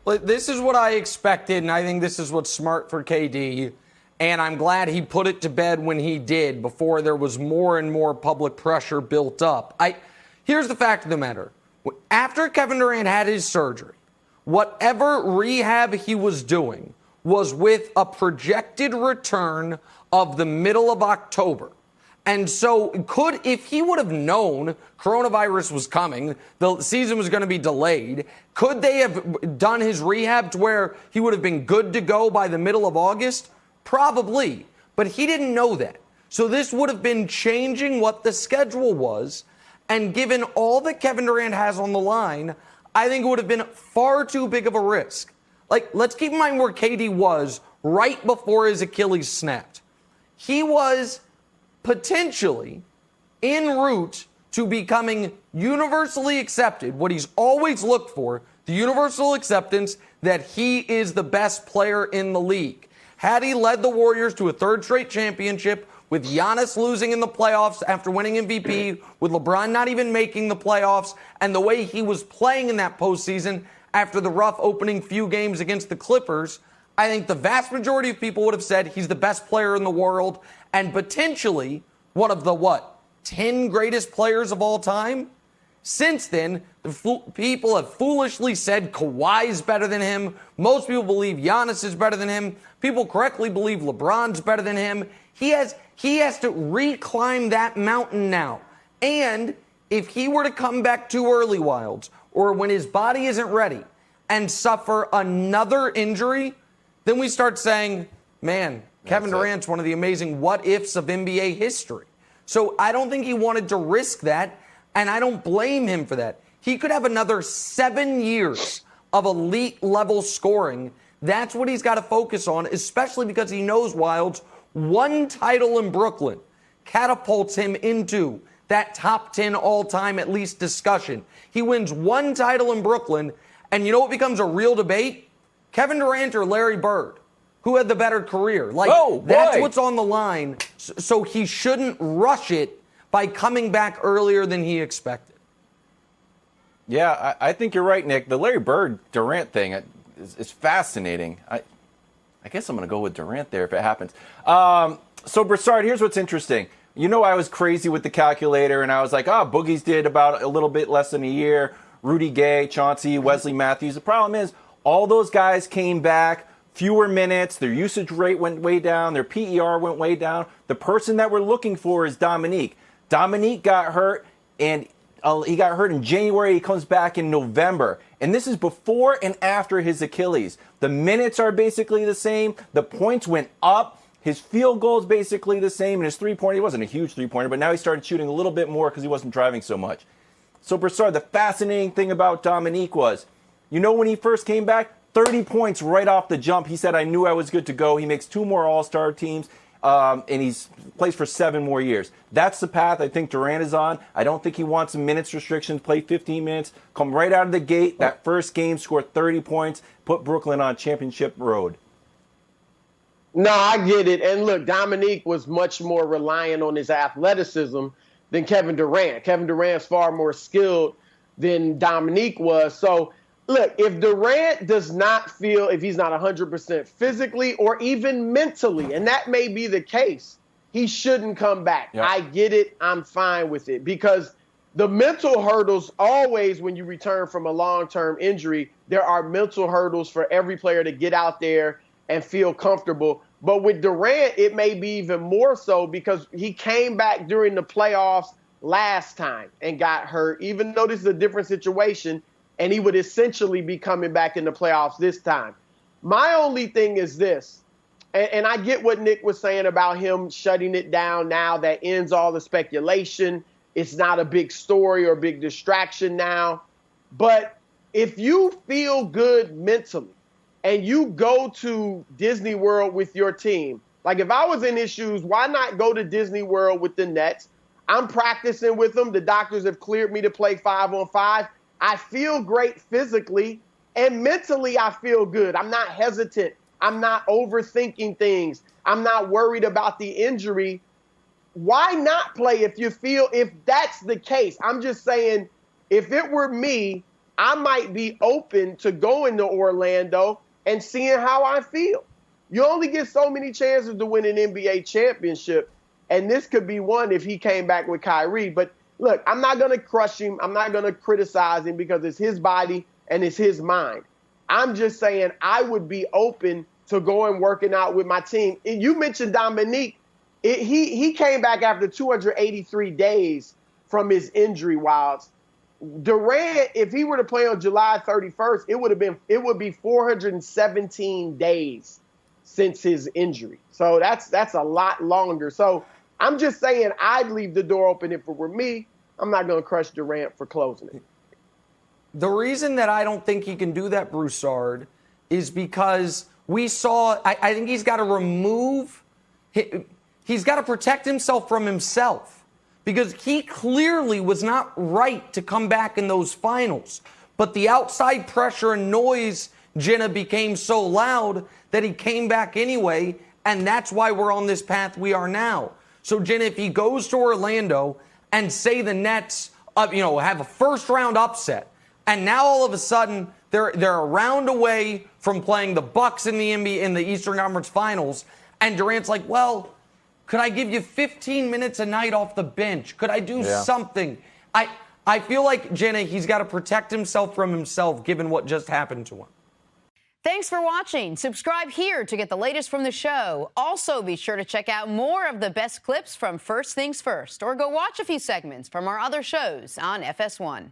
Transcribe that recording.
This is what I expected, and I think this is what's smart for KD. And I'm glad he put it to bed when he did, before there was more and more public pressure built up. Here's the fact of the matter. After Kevin Durant had his surgery, whatever rehab he was doing was with a projected return of the middle of October. And so if he would have known coronavirus was coming, the season was going to be delayed, could they have done his rehab to where he would have been good to go by the middle of August? Probably. But he didn't know that. So this would have been changing what the schedule was. And given all that Kevin Durant has on the line, I think it would have been far too big of a risk. Let's keep in mind where KD was right before his Achilles snapped. He was potentially en route to becoming universally accepted, what he's always looked for, the universal acceptance that he is the best player in the league. Had he led the Warriors to a third straight championship, with Giannis losing in the playoffs after winning MVP, with LeBron not even making the playoffs, and the way he was playing in that postseason after the rough opening few games against the Clippers, I think the vast majority of people would have said he's the best player in the world and potentially one of the, 10 greatest players of all time? Since then, people have foolishly said Kawhi's better than him. Most people believe Giannis is better than him. People correctly believe LeBron's better than him. He has to reclimb that mountain now. And if he were to come back too early, Wildes, or when his body isn't ready and suffer another injury, then we start saying, man, Kevin Durant's one of the amazing what-ifs of NBA history. So I don't think he wanted to risk that, and I don't blame him for that. He could have another 7 years of elite-level scoring. That's what he's got to focus on, especially because he knows, Wildes, one title in Brooklyn catapults him into that top 10 all-time at least discussion. He wins one title in Brooklyn, and you know what becomes a real debate? Kevin Durant or Larry Bird? Who had the better career? That's what's on the line. So he shouldn't rush it by coming back earlier than he expected. Yeah, I think you're right, Nick. The Larry Bird-Durant thing is fascinating. I guess I'm going to go with Durant there if it happens. So, Broussard, here's what's interesting. You know I was crazy with the calculator, and I was like, Boogie's did about a little bit less than a year. Rudy Gay, Chauncey, Wesley Matthews. The problem is all those guys came back, fewer minutes, their usage rate went way down, their PER went way down. The person that we're looking for is Dominique. Dominique got hurt, and he got hurt in January. He comes back in November. And this is before and after his Achilles. The minutes are basically the same. The points went up. His field goal is basically the same. And his three-pointer, he wasn't a huge three-pointer, but now he started shooting a little bit more because he wasn't driving so much. So, Broussard, the fascinating thing about Dominique was, when he first came back, 30 points right off the jump. He said, I knew I was good to go. He makes 2 more All-Star teams. And he's plays for 7 more years. That's the path I think Durant is on. I don't think he wants some minutes restrictions, play 15 minutes, come right out of the gate, that first game, score 30 points, put Brooklyn on championship road. No, I get it. And look, Dominique was much more reliant on his athleticism than Kevin Durant. Kevin Durant's far more skilled than Dominique was. So, look, if Durant does not feel, if he's not 100% physically or even mentally, and that may be the case, he shouldn't come back. Yep. I get it. I'm fine with it because the mental hurdles always, when you return from a long-term injury, there are mental hurdles for every player to get out there and feel comfortable. But with Durant, it may be even more so because he came back during the playoffs last time and got hurt, even though this is a different situation. And he would essentially be coming back in the playoffs this time. My only thing is this, and I get what Nick was saying about him shutting it down now. That ends all the speculation. It's not a big story or big distraction now. But if you feel good mentally and you go to Disney World with your team, like if I was in his shoes, why not go to Disney World with the Nets? I'm practicing with them. The doctors have cleared me to play 5-on-5. I feel great physically, and mentally I feel good. I'm not hesitant. I'm not overthinking things. I'm not worried about the injury. Why not play if that's the case? I'm just saying, if it were me, I might be open to going to Orlando and seeing how I feel. You only get so many chances to win an NBA championship, and this could be one if he came back with Kyrie. But look, I'm not going to crush him. I'm not going to criticize him because it's his body and it's his mind. I'm just saying I would be open to going working out with my team. And you mentioned Dominique. He came back after 283 days from his injury, Wildes. Durant, if he were to play on July 31st, it would be 417 days since his injury. So that's a lot longer. So I'm just saying I'd leave the door open if it were me. I'm not going to crush Durant for closing it. The reason that I don't think he can do that, Broussard, is because we saw, I think he's got to he's got to protect himself from himself. Because he clearly was not right to come back in those finals. But the outside pressure and noise, Jenna, became so loud that he came back anyway, and that's why we're on this path we are now. So, Jenna, if he goes to Orlando and say the Nets, have a first-round upset, and now all of a sudden they're a round away from playing the Bucks in the NBA in the Eastern Conference Finals, and Durant's like, well, could I give you 15 minutes a night off the bench? Could I do something? I feel like, Jenna, he's got to protect himself from himself given what just happened to him. Thanks for watching. Subscribe here to get the latest from the show. Also, be sure to check out more of the best clips from First Things First, or go watch a few segments from our other shows on FS1.